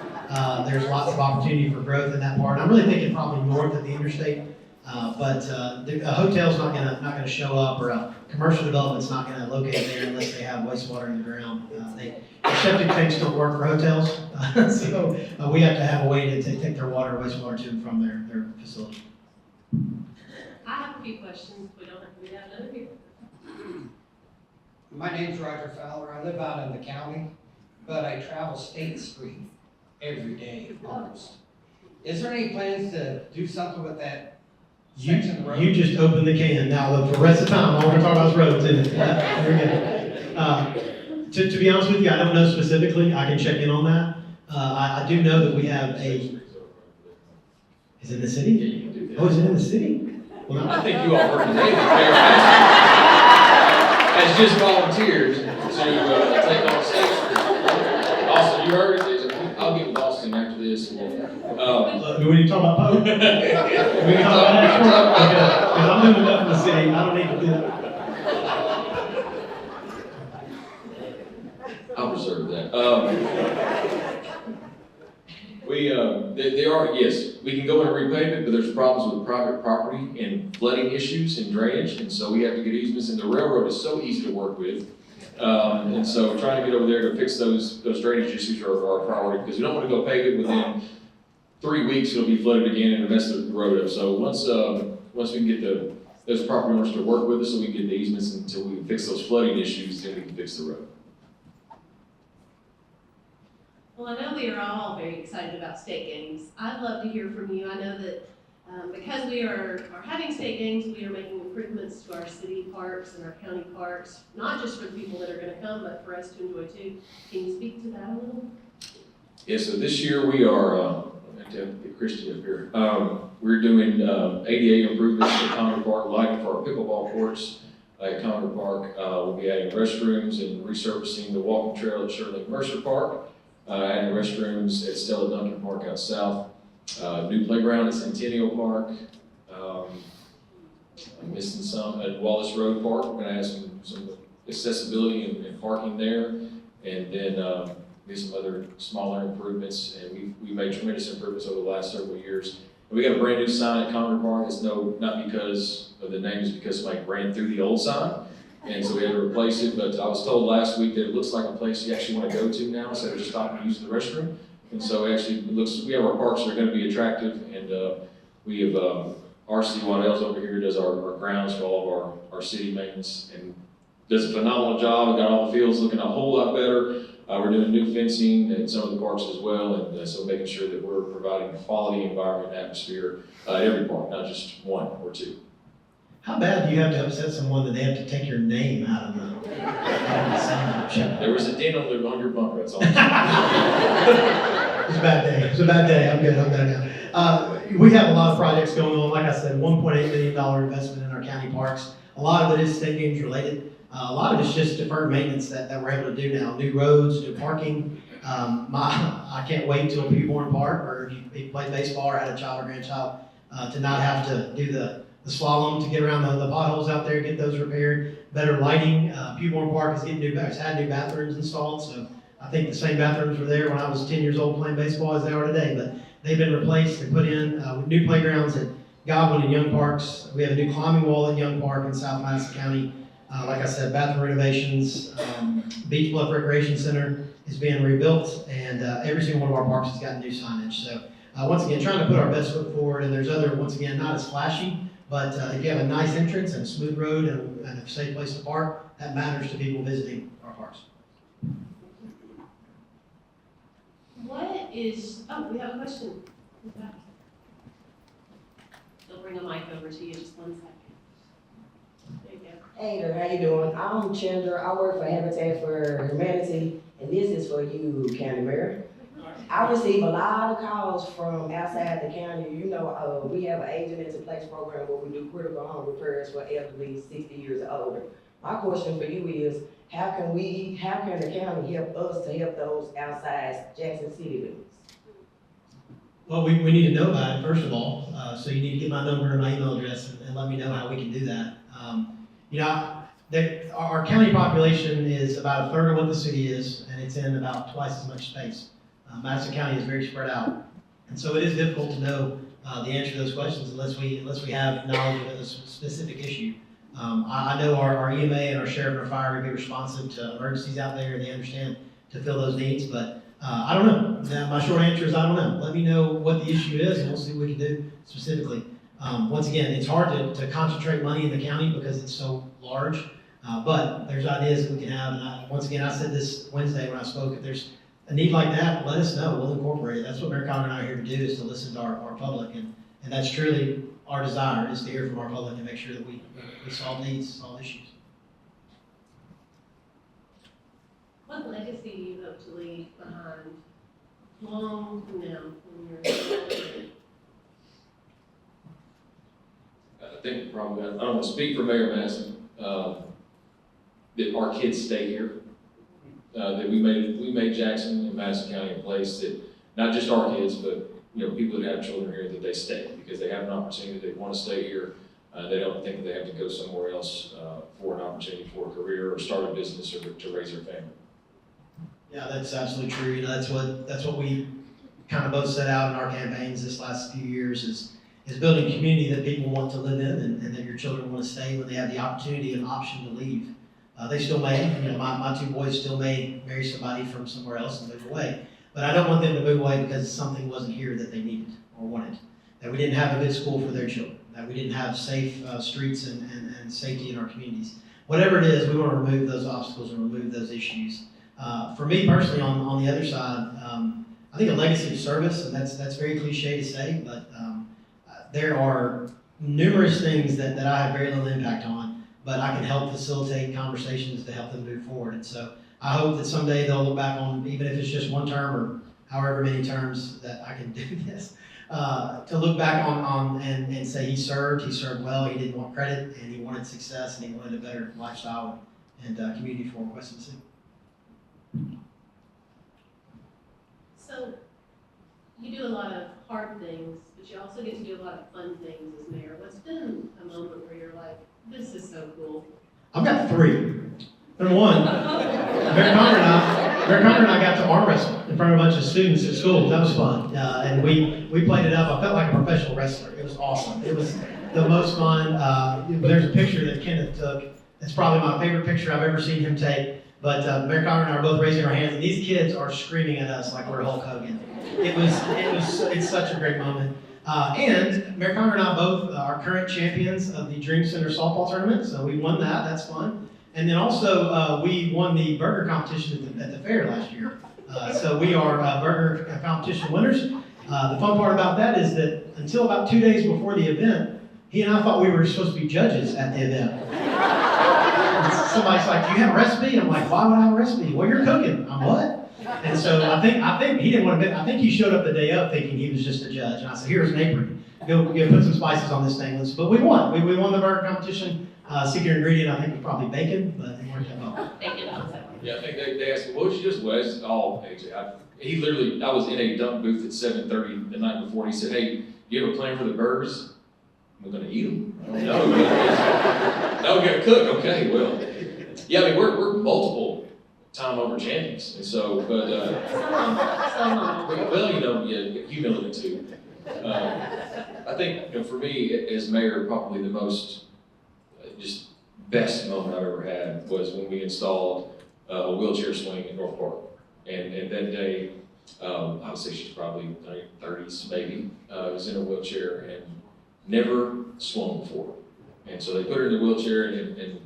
There's lots of opportunity for growth in that part. I'm really thinking probably north of the interstate. But a hotel's not gonna show up, or a commercial development's not gonna locate there unless they have wastewater in the ground. Septic tanks don't work for hotels, so we have to have a way to take their water or wastewater to and from their facility. I have a few questions. We have another here. My name's Roger Fowler. I live out in the county, but I travel State Street every day almost. Is there any plans to do something with that section of the road? You just opened the can. Now, look, for the rest of the time, all we're talking about is roads, isn't it? Yeah, there we go. To be honest with you, I don't know specifically. I can check in on that. I do know that we have a. Is it in the city? Yeah, you can do that. Oh, is it in the city? Well, no. I think you all heard today that has just volunteered to take on State Street. Austin, you heard it? I'll get with Austin after this. And Do we need to talk about Poe? Do we need to talk about that? Because I'm doing enough in the city. I don't need to do that. I'll reserve that. There are, yes, we can go in and repave it, but there's problems with private property and flooding issues and drainage, and so we have to get easements, and the railroad is so easy to work with. And so trying to get over there to fix those drainage issues are our priority, because we don't want to go pave it within 3 weeks, it'll be flooded again and mess the road up. So once we can get those property owners to work with us, so we can get the easements until we can fix those flooding issues, then we can fix the road. Well, I know we are all very excited about state games. I'd love to hear from you. I know that because we are having state games, we are making improvements to our city parks and our county parks, not just for the people that are going to come, but for us to enjoy too. Can you speak to that a little? Yeah, so this year we are, I have to get Christie up here. We're doing ADA improvements at Conner Park, lighting for our pickleball courts at Conner Park. We'll be adding restrooms and resurfacing the walking trail at Shirley Mercer Park, adding restrooms at Stella Duncan Park out south, new playground at Centennial Park. I'm missing some at Wallace Road Park. We're going to add some accessibility and parking there, and then get some other smaller improvements. And we made tremendous improvements over the last several years. And we got a brand new sign at Conner Park. It's not because of the name, it's because somebody ran through the old sign, and so we had to replace it. But I was told last week that it looks like a place you actually want to go to now instead of just stopping and using the restroom. And so actually, we have our parks that are going to be attractive, and we have RC Waddell's over here does our grounds for all of our city maintenance and does a phenomenal job. We got all the fields looking a whole lot better. We're doing new fencing in some of the parks as well, and so making sure that we're providing a quality environment and atmosphere at every park, not just one or two. How bad do you have to upset someone that they have to take your name out of the sign? There was a dent on your bumper, that's all. It was a bad day. It was a bad day. I'm good. I'm done now. We have a lot of projects going on. Like I said, $1.8 million investment in our county parks. A lot of it is state games related. A lot of it's just deferred maintenance that we're able to do now. New roads, new parking. I can't wait till Pewborn Park, or if you play baseball or had a child or grandchild, to not have to do the slalom to get around the potholes out there, get those repaired. Better lighting. Pewborn Park is getting has had new bathrooms installed, so I think the same bathrooms were there when I was 10 years old playing baseball as they are today, but they've been replaced and put in with new playgrounds at Godwin and Young Parks. We have a new climbing wall at Young Park in South Madison County. Like I said, bathroom renovations. Beach Bluff Recreation Center is being rebuilt, and every single one of our parks has got new signage. So once again, trying to put our best foot forward, and there's other, once again, not as flashy, but if you have a nice entrance and a smooth road and a safe place to park, that matters to people visiting our parks. What is, we have a question. They'll bring a mic over to you, just 1 second. There you go. Hey there, how you doing? I'm Chandra. I work for Habitat for Humanity, and this is for you, County Mayor. I receive a lot of calls from outside the county. You know, we have an aging into place program where we do critical home repairs for elderly 60 years or older. My question for you is, how can the county help us to help those outside Jackson City limits? Well, we need to know about it, first of all. So you need to get my number and my email address and let me know how we can do that. Our county population is about a third of what the city is, and it's in about twice as much space. Madison County is very spread out. And so it is difficult to know the answer to those questions unless we have knowledge of a specific issue. I know our EMA and our sheriff and our fire will be responsive to emergencies out there, and they understand to fill those needs, but I don't know. My short answer is I don't know. Let me know what the issue is, and we'll see what we can do specifically. Once again, it's hard to concentrate money in the county because it's so large, but there's ideas that we can have. And once again, I said this Wednesday when I spoke, if there's a need like that, let us know. We'll incorporate it. That's what Mayor Conner and I are here to do, is to listen to our public, and that's truly our desire, is to hear from our public and make sure that we solve needs, solve issues. What legacy do you hope to leave behind long from now when you're I think probably, I don't want to speak for Mayor Madison, that our kids stay here. That we made Jackson and Madison County a place that not just our kids, but people that have children here, that they stay because they have an opportunity, they want to stay here. They don't think that they have to go somewhere else for an opportunity for a career or start a business or to raise their family. Yeah, that's absolutely true. That's what we kind of both set out in our campaigns this last few years is building a community that people want to live in, and that your children want to stay when they have the opportunity and option to leave. They still may, my two boys still may marry somebody from somewhere else and move away, but I don't want them to move away because something wasn't here that they needed or wanted, that we didn't have a good school for their children, that we didn't have safe streets and safety in our communities. Whatever it is, we want to remove those obstacles and remove those issues For me personally, on the other side, I think a legacy of service, and that's very cliche to say, but there are numerous things that I have very little impact on, but I can help facilitate conversations to help them move forward. And so I hope that someday they'll look back on, even if it's just one term or however many terms that I can do this, to look back on and say he served well, he didn't want credit, and he wanted success, and he wanted a better lifestyle and community for West Tennessee. So, you do a lot of hard things, but you also get to do a lot of fun things as mayor. What's been a moment where you're like, this is so cool? I've got three. Number one, Mayor Conner and I got to arm wrestle in front of a bunch of students at school. That was fun. And we played it up. I felt like a professional wrestler. It was awesome. It was the most fun. There's a picture that Kenneth took. It's probably my favorite picture I've ever seen him take. But Mayor Conner and I are both raising our hands, and these kids are screaming at us like we're Hulk Hogan. It's such a great moment. And Mayor Conner and I both are current champions of the Dream Center softball tournament, so we won that. That's fun. And then also, we won the burger competition at the fair last year. So we are burger competition winners. The fun part about that is that until about 2 days before the event, he and I thought we were supposed to be judges at the event. And somebody's like, "Do you have a recipe?" I'm like, "Why would I have a recipe?" "Well, you're cooking." I'm what? And so I think he didn't want to. I think he showed up the day of thinking he was just a judge. And I said, "Here's an apron. Go put some spices on this thing." But we won. We won the burger competition. Secret ingredient, I think, was probably bacon, but it worked out well. Bacon also. Yeah, I think they asked me, what was you just Wes? Oh, AJ, I was in a dunk booth at 7:30 the night before, and he said, "Hey, you have a plan for the burgers?" "We're gonna eat them." "No, we gotta cook." "Okay, well." Yeah, I mean, we're multiple time over champions, and so, but, well, humility too. I think, for me, as mayor, probably the most, just best moment I've ever had was when we installed a wheelchair swing in North Park. And that day, I would say she's probably 30s maybe, was in a wheelchair and never swung before. And so they put her in the wheelchair and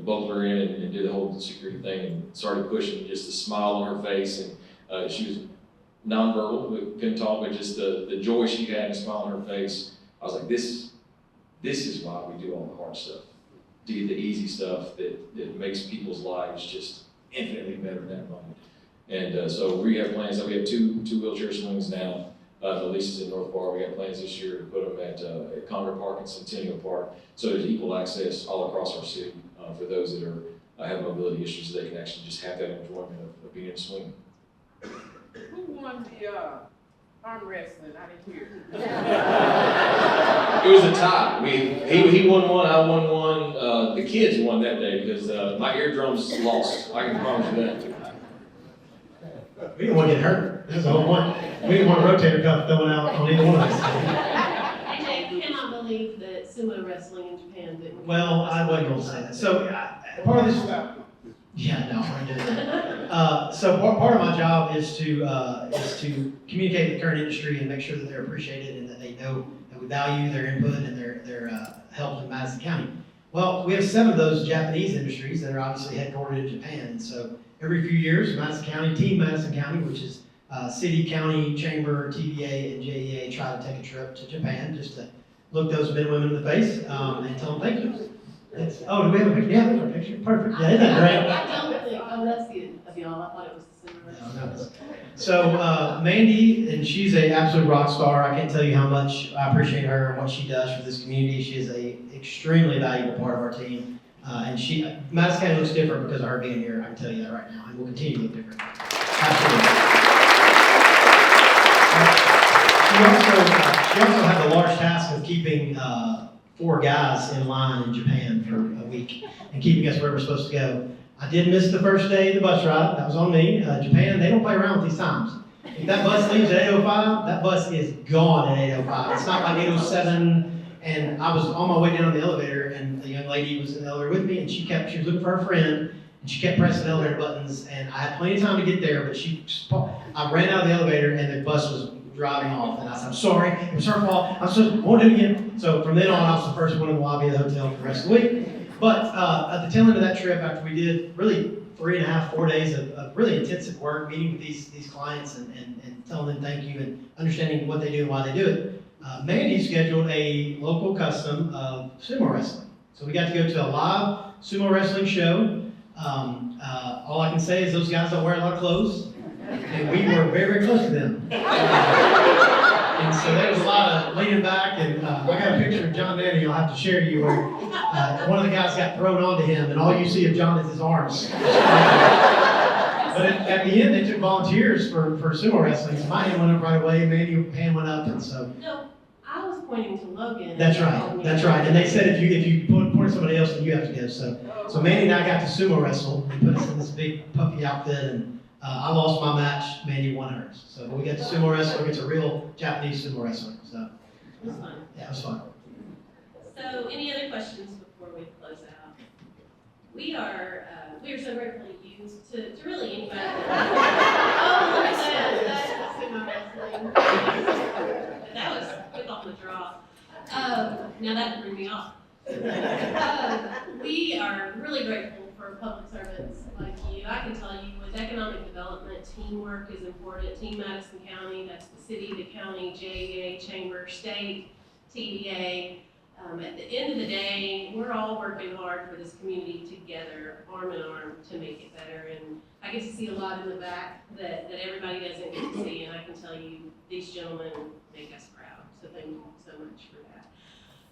buckled her in and did the whole security thing and started pushing, just a smile on her face. And she was nonverbal, but couldn't talk, but just the joy she had and a smile on her face. I was like, this is why we do all the hard stuff. To get the easy stuff that makes people's lives just infinitely better in that moment. And so we have plans. We have two wheelchair swings now. The lease is in North Park. We have plans this year to put them at Conger Park and Centennial Park, so there's equal access all across our city for those that have mobility issues, so they can actually just have that enjoyment of being in a swing. Who won the arm wrestling? I didn't hear. It was a tie. He won one, I won one. The kids won that day because my eardrums lost. I can promise you that. We didn't want to get hurt. That's the whole point. We didn't want a rotator cuff going out on either one of us. I cannot believe that sumo wrestling in Japan didn't. Well, I wasn't going to say that. So part of this. Yeah, no, I didn't. So part of my job is to communicate with the current industry and make sure that they're appreciated and that they know that we value their input and their help in Madison County. Well, we have 7 of those Japanese industries that are obviously headquartered in Japan. And so every few years, Team Madison County, which is city, county, chamber, TVA, and JEA, try to take a trip to Japan just to look those men and women in the face and tell them thank you. Do we have a picture? Yeah, there's a picture. Perfect. Yeah, isn't that great? I don't think, that's good of y'all. I thought it was the sumo wrestling. No. So Mandy, and she's an absolute rock star. I can't tell you how much I appreciate her and what she does for this community. She is an extremely valuable part of our team. And Madison County looks different because of her being here. I can tell you that right now, and will continue to look different. Absolutely. She also had the large task of keeping 4 guys in line in Japan for a week and keeping us where we're supposed to go. I did miss the first day of the bus ride. That was on me. Japan, they don't play around with these times. If that bus leaves at 8:05, that bus is gone at 8:05. It's not like 8:07. And I was on my way down the elevator, and the young lady was in the elevator with me, and she was looking for her friend, and she kept pressing the elevator buttons, and I had plenty of time to get there, but I ran out of the elevator, and the bus was driving off, and I said, "I'm sorry, it was her fault, I won't do it again." So from then on, I was the first one in the lobby of the hotel for the rest of the week. But at the tail end of that trip, after we did really 3.5, 4 days of really intensive work, meeting with these clients and telling them thank you and understanding what they do and why they do it, Mandy scheduled a local custom of sumo wrestling. So we got to go to a live sumo wrestling show. All I can say is those guys don't wear a lot of clothes, and we were very, very close to them. And so there was a lot of leaning back, and I got a picture of John Manny I'll have to share you where one of the guys got thrown onto him, and all you see of John is his arms. But at the end, they took volunteers for sumo wrestling, so my hand went up right away, Mandy's hand went up, and so. No, I was pointing to Logan. That's right. And they said if you point at somebody else, then you have to go. So Mandy and I got to sumo wrestle and put us in this big puffy outfit, and I lost my match, Mandy won hers. So we got to sumo wrestle against a real Japanese sumo wrestler. So It was fun. yeah, it was fun. So, any other questions before we close out? We are so gratefully used to really anybody. Oh, look at that! That's sumo wrestling. That was quick off the draw. Now that threw me off. We are really grateful for public servants like you. I can tell you, with economic development, teamwork is important. Team Madison County, that's the city, the county, JEA, chamber, state, TDA. At the end of the day, we're all working hard for this community together, arm in arm, to make it better. And I get to see a lot in the back that everybody doesn't get to see, and I can tell you, these gentlemen make us proud. So thank you so much for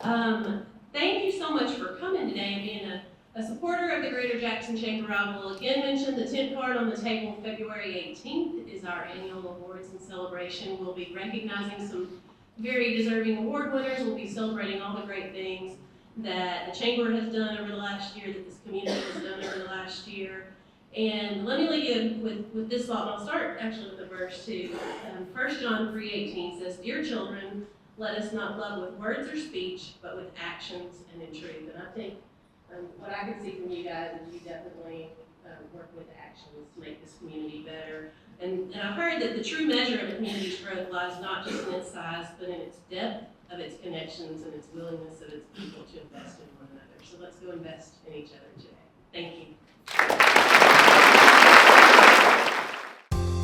that. Thank you so much for coming today and being a supporter of the Greater Jackson Chamber. I will again mention the 10th card on the table. February 18th is our annual awards and celebration. We'll be recognizing some very deserving award winners. We'll be celebrating all the great things that the Chamber has done over the last year, that this community has done over the last year. And let me leave you with this thought, and I'll start actually with a verse too. 1 John 3:18 says, "Dear children, let us not love with words or speech, but with actions and in truth." And I think what I can see from you guys is you definitely work with actions to make this community better. And I've heard that the true measure of a community's growth lies not just in its size, but in its depth of its connections and its willingness of its people to invest in one another. So let's go invest in each other today. Thank you.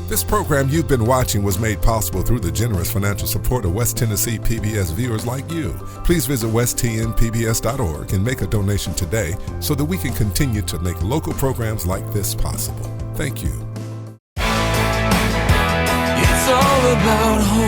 This program you've been watching was made possible through the generous financial support of West Tennessee PBS viewers like you. Please visit westtnpbs.org and make a donation today so that we can continue to make local programs like this possible. Thank you. It's all about home.